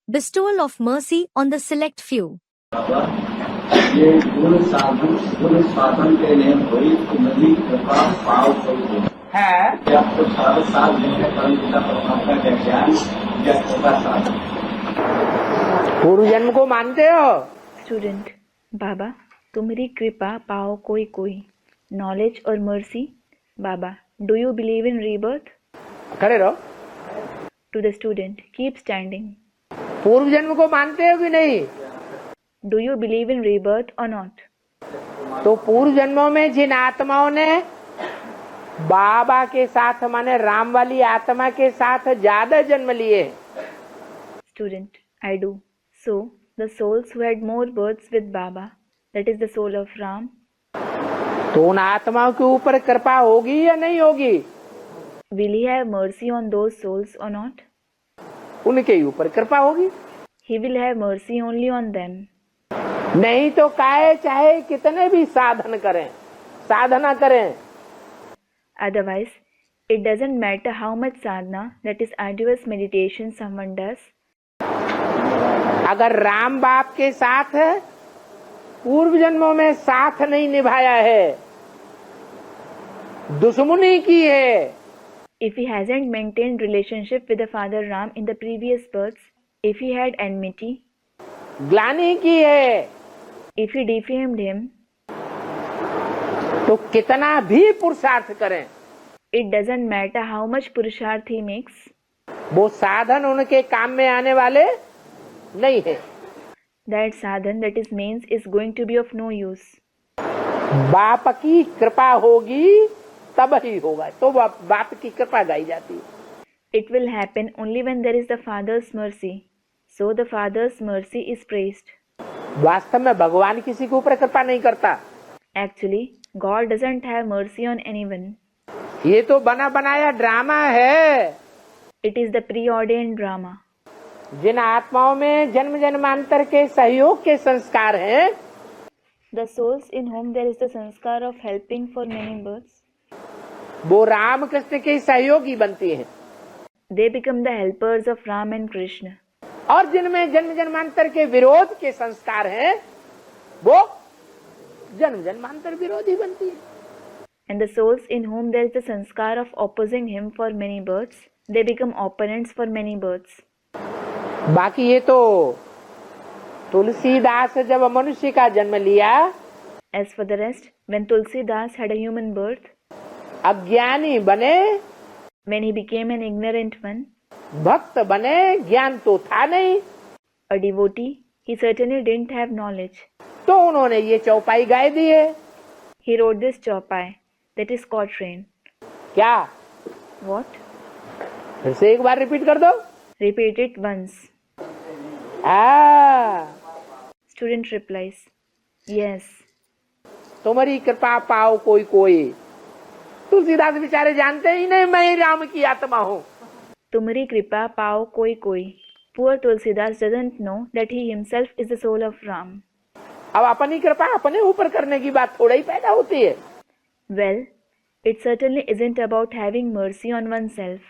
bestowal of mercy on the select few. ये गुण साधन के लिए हुई तुम्हारी कृपा पाव कोई है। आपको सारे साल देने परम पिता परमात्मा का ज्ञान या कृपा साधन। पूर्व जन्म को मानते हो? स्टूडेंट, बाबा तुम्हारी कृपा पाओ कोई कोई, नॉलेज और मर्सी। बाबा, do you believe in rebirth? खड़े रहो। To the student, keep standing. पूर्व जन्म को मानते हो कि नहीं? Do you believe in rebirth और नॉट? तो पूर्व जन्मों में जिन आत्माओं ने बाबा के साथ माने राम वाली आत्मा के साथ ज्यादा जन्म लिए। Student, I do. So the souls who had more births with Baba, that is the soul of Ram. तो उन आत्माओं के ऊपर कृपा होगी या नहीं होगी? Will he have mercy on those souls or not? उनके ऊपर कृपा होगी। He will have mercy only on them. नहीं तो काहे चाहे कितने भी साधना करें। Otherwise, it doesn't matter how much sadhana, that is arduous meditation someone does. अगर राम बाप के साथ पूर्व जन्मों में साथ नहीं निभाया है, दुश्मनी की है, If he hasn't maintained relationship with the father Ram in the previous births, if he had enmity, ग्लानि की है, if he defamed him, तो कितना भी पुरुषार्थ करें, it doesn't matter how much purusharth he makes, वो साधन उनके काम में आने वाले नहीं है। that sadhan, that is means, is going to be of no use. बाप की कृपा होगी तब ही होगा, तो बाप की कृपा गाई जाती है। It will happen only when there is the father's mercy. So the father's mercy is praised. वास्तव में भगवान किसी के ऊपर कृपा नहीं करता। Actually, God doesn't have mercy on anyone. ये तो बना बनाया ड्रामा है। It is the preordained drama. जिन आत्माओं में जन्म जन्मांतर के सहयोग के संस्कार हैं, The souls in whom there is the sanskar of helping for many births, वो राम कृष्ण के सहयोगी बनती हैं। they become the helpers of Ram and Krishna. और जिनमें जन्म जन्मांतर के विरोध के संस्कार हैं, वो जन्म जन्मांतर विरोधी बनती है। And the souls in whom there is the sanskar of opposing him for many births, they become opponents for many births. बाकी ये तो तुलसीदास जब मनुष्य का जन्म लिया, As for the rest, when Tulsidas had a human birth, अज्ञानी बने, when he became an ignorant one, भक्त बने, ज्ञान तो था नहीं, a devotee, he certainly didn't have knowledge. तो उन्होंने ये चौपाई गाए दी है। He wrote this chaupai, that is quatrain. क्या? What? फिर से एक बार रिपीट कर दो। Repeat it once. Student replies, yes. तुम्हारी कृपा पाओ कोई कोई। तुलसीदास बेचारे जानते ही नहीं मैं राम की आत्मा हूँ। तुम्हारी कृपा पाओ कोई कोई. Poor Tulsidas doesn't know that he himself is the soul of Ram. अब अपनी कृपा अपने ऊपर करने की बात थोड़ा ही पैदा होती है। Well, it certainly isn't about having mercy on oneself.